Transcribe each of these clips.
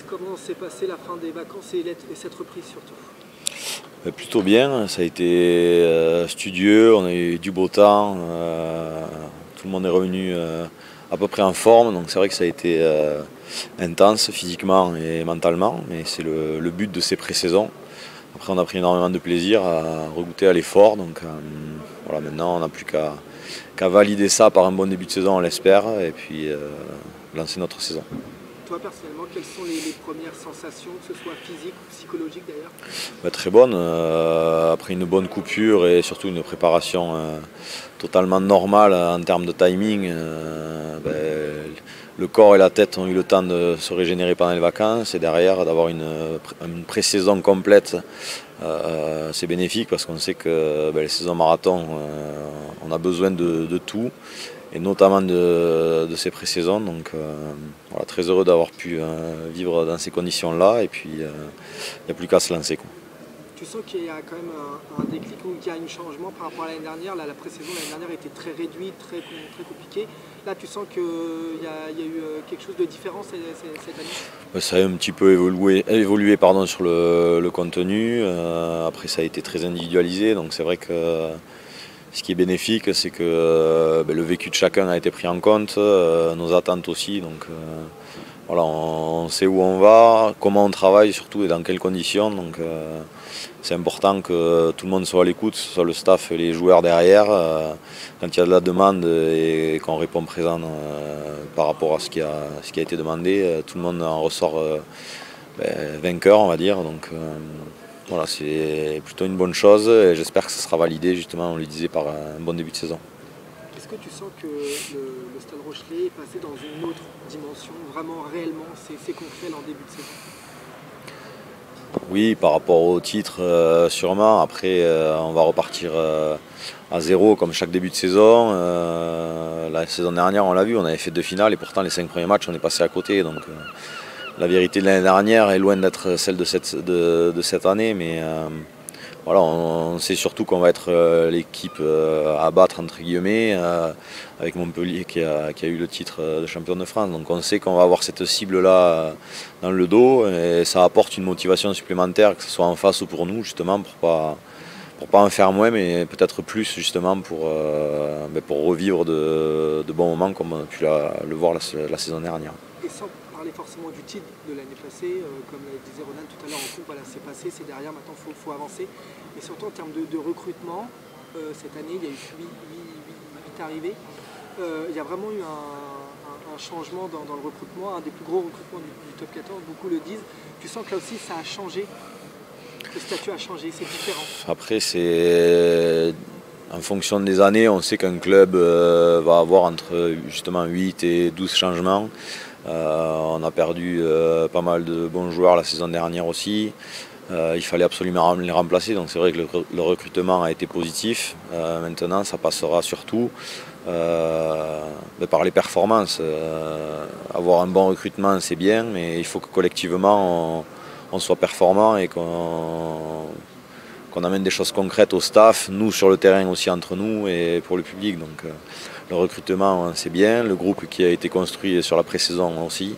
Comment s'est passée la fin des vacances et cette reprise surtout? Plutôt bien, ça a été studieux, on a eu du beau temps, tout le monde est revenu à peu près en forme, donc c'est vrai que ça a été intense physiquement et mentalement, mais c'est le but de ces pré-saisons. Après on a pris énormément de plaisir à regoûter à l'effort, donc voilà, maintenant on n'a plus qu'à valider ça par un bon début de saison, on l'espère, et puis lancer notre saison. Toi personnellement, quelles sont les premières sensations, que ce soit physique ou psychologique d'ailleurs? Très bonne, après une bonne coupure et surtout une préparation totalement normale en termes de timing. Le corps et la tête ont eu le temps de se régénérer pendant les vacances et derrière d'avoir une pré-saison complète, c'est bénéfique parce qu'on sait que les saisons marathon, on a besoin de tout et notamment de ces pré-saisons. Donc voilà, très heureux d'avoir pu vivre dans ces conditions-là et puis il n'y a plus qu'à se lancer, quoi. Tu sens qu'il y a quand même un déclic ou qu'il y a un changement par rapport à l'année dernière? Là, la pré-saison l'année dernière était très réduite, très compliquée. Là, tu sens qu'il y a eu quelque chose de différent cette année? Ça a un petit peu évolué pardon, sur le contenu. Après, ça a été très individualisé. Donc c'est vrai que ce qui est bénéfique, c'est que le vécu de chacun a été pris en compte, nos attentes aussi. Donc voilà, on sait où on va, comment on travaille surtout et dans quelles conditions. Donc c'est important que tout le monde soit à l'écoute, que ce soit le staff et les joueurs derrière. Quand il y a de la demande et qu'on répond présent par rapport à ce qui a été demandé, tout le monde en ressort vainqueur, on va dire. Donc voilà, c'est plutôt une bonne chose et j'espère que ça sera validé, justement, on le disait, par un bon début de saison. Est-ce que tu sens que le Stade Rochelais est passé dans une autre dimension, vraiment réellement, c'est concret en début de saison? Oui, par rapport au titre, sûrement. Après, on va repartir à zéro comme chaque début de saison. La saison dernière, on l'a vu, on avait fait 2 finales et pourtant les 5 premiers matchs, on est passé à côté. Donc la vérité de l'année dernière est loin d'être celle de cette année, mais voilà, on sait surtout qu'on va être l'équipe à battre entre guillemets avec Montpellier qui a eu le titre de champion de France. Donc on sait qu'on va avoir cette cible-là dans le dos et ça apporte une motivation supplémentaire, que ce soit en face ou pour nous, justement pour pas en faire moins, mais peut-être plus justement pour revivre de bons moments comme on a pu le voir la saison dernière. Et sans parler forcément du titre de l'année passée, comme disait Ronald tout à l'heure en coupe, voilà, c'est passé, c'est derrière, maintenant il faut avancer. Et surtout en termes de recrutement, cette année il y a eu 8 arrivées. Il y a vraiment eu un changement dans le recrutement, un des plus gros recrutements du top 14, beaucoup le disent. Tu sens que là aussi ça a changé, le statut a changé, c'est différent? Après, c'est en fonction des années, on sait qu'un club va avoir entre justement 8 et 12 changements. On a perdu pas mal de bons joueurs la saison dernière aussi. Il fallait absolument les remplacer, donc c'est vrai que le recrutement a été positif. Maintenant, ça passera surtout par les performances. Avoir un bon recrutement, c'est bien, mais il faut que collectivement, on soit performant et qu'on amène des choses concrètes au staff, nous sur le terrain aussi entre nous et pour le public. Donc le recrutement, c'est bien, le groupe qui a été construit sur la pré-saison aussi.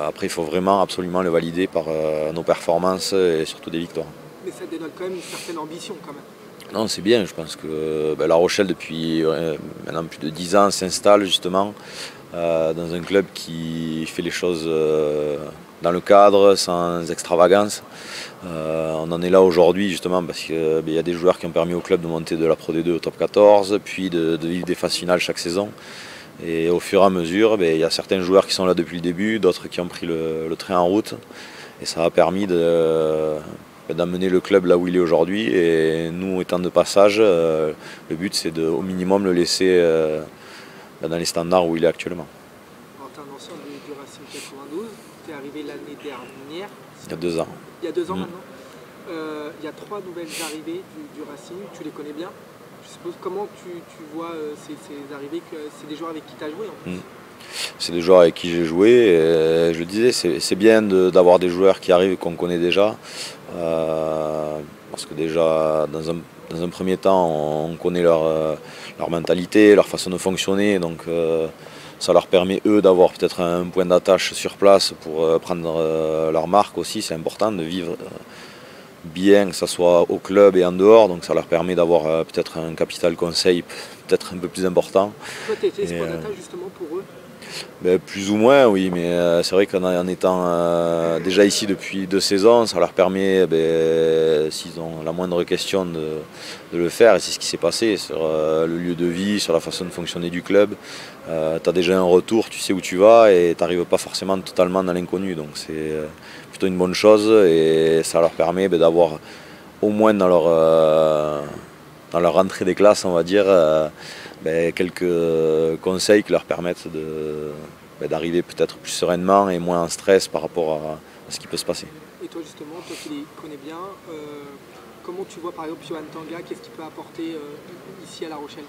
Après, il faut vraiment absolument le valider par nos performances et surtout des victoires. Mais ça dénote quand même une certaine ambition quand même. Non, c'est bien, je pense que La Rochelle depuis maintenant plus de 10 ans s'installe justement dans un club qui fait les choses dans le cadre, sans extravagance. On en est là aujourd'hui justement parce qu'il y a des joueurs qui ont permis au club de monter de la Pro D2 au top 14, puis de vivre des phases finales chaque saison. Et au fur et à mesure, il y a certains joueurs qui sont là depuis le début, d'autres qui ont pris le train en route. Et ça a permis d'amener le club là où il est aujourd'hui. Et nous, étant de passage, le but c'est au minimum le laisser dans les standards où il est actuellement. Alors, tu es un ancien du Racing 92, tu es arrivé l'année dernière. Il y a 2 ans. Il y a 2 ans maintenant. Il y a 3 nouvelles arrivées du Racing, tu les connais bien. Je suppose, comment tu vois ces arrivées, que c'est des joueurs avec qui tu as joué en plus? C'est des joueurs avec qui j'ai joué. Et je le disais, c'est bien d'avoir des joueurs qui arrivent et qu'on connaît déjà. Parce que déjà, dans un dans un premier temps, on connaît leur mentalité, leur façon de fonctionner. Donc ça leur permet, eux, d'avoir peut-être un point d'attache sur place pour prendre leur marque aussi. C'est important de vivre bien, que ce soit au club et en dehors. Donc ça leur permet d'avoir peut-être un capital conseil peut-être un peu plus important. Toi, tu as été ce point d'attache justement pour eux? Ben, plus ou moins, oui, mais c'est vrai qu'en étant déjà ici depuis 2 saisons, ça leur permet, s'ils ont la moindre question, de le faire. Et c'est ce qui s'est passé sur le lieu de vie, sur la façon de fonctionner du club. Tu as déjà un retour, tu sais où tu vas et tu n'arrives pas forcément totalement dans l'inconnu. Donc c'est plutôt une bonne chose et ça leur permet d'avoir au moins dans leur rentrée des classes, on va dire, quelques conseils qui leur permettent d'arriver peut-être plus sereinement et moins en stress par rapport à ce qui peut se passer. Et toi justement, toi qui les connais bien, comment tu vois par exemple Yohan Tanga, qu'est-ce qu'il peut apporter ici à La Rochelle?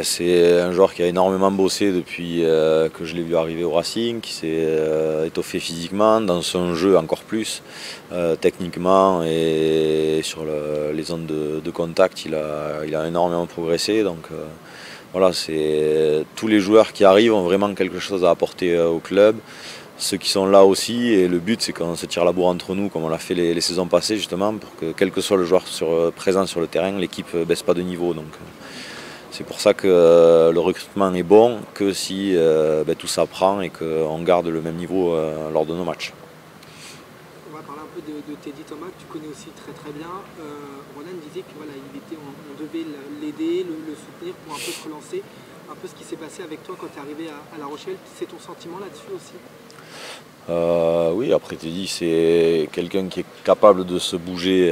C'est un joueur qui a énormément bossé depuis que je l'ai vu arriver au Racing, qui s'est étoffé physiquement, dans son jeu encore plus, techniquement et sur les zones de contact, il a énormément progressé. Donc voilà, tous les joueurs qui arrivent ont vraiment quelque chose à apporter au club. Ceux qui sont là aussi, et le but c'est qu'on se tire la bourre entre nous comme on l'a fait les saisons passées justement, pour que quel que soit le joueur présent sur le terrain, l'équipe ne baisse pas de niveau. Donc, c'est pour ça que le recrutement est bon, que si tout s'apprend et qu'on garde le même niveau lors de nos matchs. On va parler un peu de Teddy Thomas, que tu connais aussi très très bien. Ronan disait que voilà, on devait l'aider, le soutenir pour un peu se relancer. Un peu ce qui s'est passé avec toi quand tu es arrivé à La Rochelle. C'est ton sentiment là-dessus aussi? Oui, après Teddy, c'est quelqu'un qui est capable de se bouger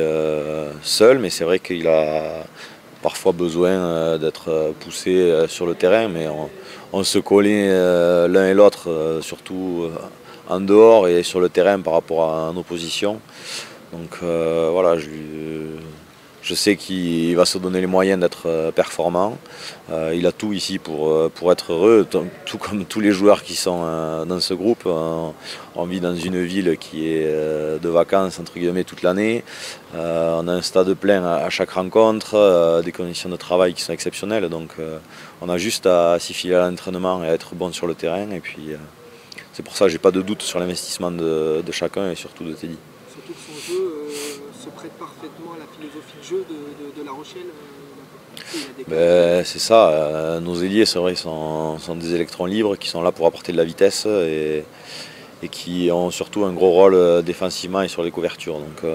seul, mais c'est vrai qu'il a parfois besoin d'être poussé sur le terrain, mais on se connaît l'un et l'autre, surtout en dehors et sur le terrain par rapport à nos positions. Donc voilà, je sais qu'il va se donner les moyens d'être performant. Il a tout ici pour être heureux, tout comme tous les joueurs qui sont dans ce groupe. On vit dans une ville qui est de vacances entre guillemets toute l'année. On a un stade plein à chaque rencontre, des conditions de travail qui sont exceptionnelles. Donc on a juste à s'y filer à l'entraînement et à être bon sur le terrain. Et puis c'est pour ça que j'ai pas de doute sur l'investissement de chacun et surtout de Teddy. Surtout que son jeu se prête parfaitement à la philosophie de jeu de La Rochelle. C'est ça, nos ailiers c'est vrai sont des électrons libres qui sont là pour apporter de la vitesse et qui ont surtout un gros rôle défensivement et sur les couvertures. Donc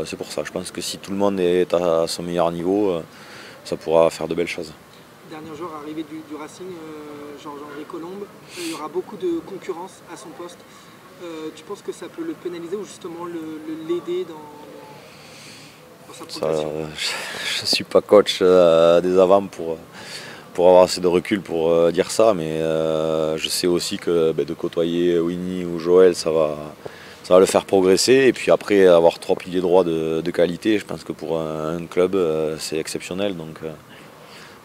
c'est pour ça, je pense que si tout le monde est à son meilleur niveau, ça pourra faire de belles choses. Dernier joueur arrivé du Racing, Georges-Henri Colombe, il y aura beaucoup de concurrence à son poste. Tu penses que ça peut le pénaliser ou justement l'aider dans sa progression? Je ne suis pas coach des avants pour avoir assez de recul pour dire ça, mais je sais aussi que de côtoyer Winnie ou Joël, ça va le faire progresser. Et puis après, avoir 3 piliers droits de qualité, je pense que pour un club, c'est exceptionnel. Donc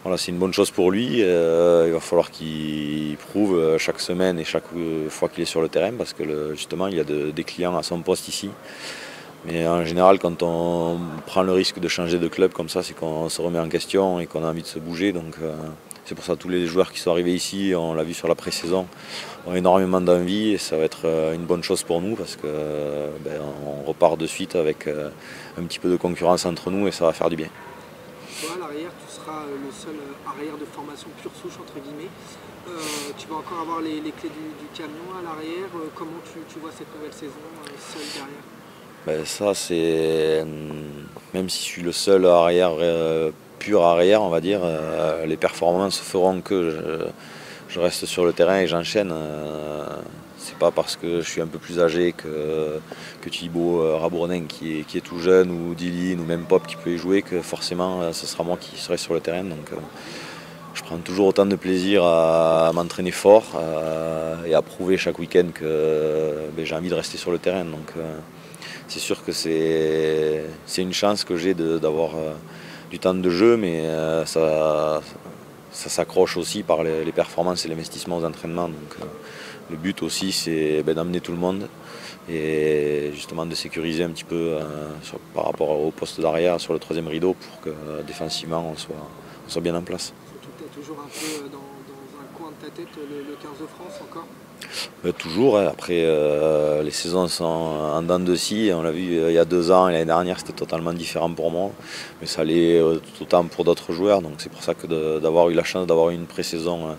voilà, c'est une bonne chose pour lui. Il va falloir qu'il prouve chaque semaine et chaque fois qu'il est sur le terrain, parce que justement, il y a des clients à son poste ici. Mais en général, quand on prend le risque de changer de club comme ça, c'est qu'on se remet en question et qu'on a envie de se bouger. Donc c'est pour ça que tous les joueurs qui sont arrivés ici, on l'a vu sur la pré-saison, ont énormément d'envie et ça va être une bonne chose pour nous parce qu'on repart de suite avec un petit peu de concurrence entre nous et ça va faire du bien. Toi, à l'arrière, tu seras le seul arrière de formation pure souche, entre guillemets. Tu vas encore avoir les clés du camion à l'arrière. Comment tu vois cette nouvelle saison seul derrière? Ça c'est, même si je suis le seul arrière, pur arrière on va dire, les performances feront que je reste sur le terrain et j'enchaîne. C'est pas parce que je suis un peu plus âgé que Thibaut Rabournin qui est tout jeune ou Dylan ou même Pop qui peut y jouer que forcément ce sera moi qui serai sur le terrain. Donc je prends toujours autant de plaisir à m'entraîner fort et à prouver chaque week-end que j'ai envie de rester sur le terrain. Donc, c'est sûr que c'est une chance que j'ai d'avoir du temps de jeu, mais ça s'accroche aussi par les performances et l'investissement aux entraînements. Donc, le but aussi, c'est d'amener tout le monde, et justement de sécuriser un petit peu par rapport au poste d'arrière sur le troisième rideau pour que défensivement on soit bien en place. Surtout que tu as toujours un peu dans un coin de ta tête le 15 de France encore. Toujours, hein. Après les saisons sont en dents de scie, on l'a vu il y a 2 ans et l'année dernière c'était totalement différent pour moi, mais ça l'est tout autant pour d'autres joueurs, donc c'est pour ça que d'avoir eu la chance d'avoir une pré-saison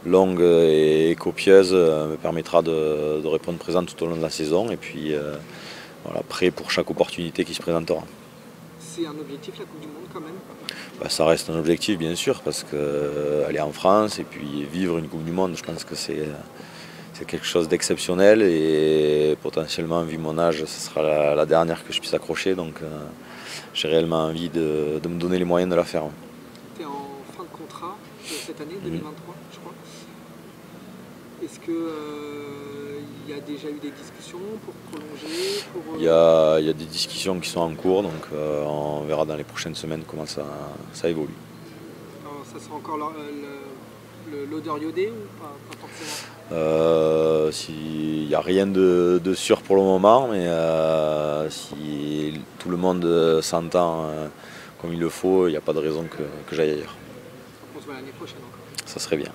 longue et copieuse me permettra de répondre présent tout au long de la saison et puis voilà, prêt pour chaque opportunité qui se présentera. C'est un objectif la Coupe du Monde quand même? Ça reste un objectif bien sûr parce qu'aller en France et puis vivre une Coupe du Monde, je pense que c'est quelque chose d'exceptionnel et potentiellement, vu mon âge, ce sera la dernière que je puisse accrocher. Donc j'ai réellement envie de me donner les moyens de la faire. Tu es en fin de contrat cette année, 2023, je crois. Est-ce qu'il y a déjà eu des discussions pour prolonger Il y a des discussions qui sont en cours, donc on verra dans les prochaines semaines comment ça évolue. Alors, ça sera encore l'odeur iodée ou pas forcément? Il n'y a rien de sûr pour le moment, mais si tout le monde s'entend comme il le faut, il n'y a pas de raison que j'aille ailleurs. On se voit l'année prochaine encore. Ça serait bien.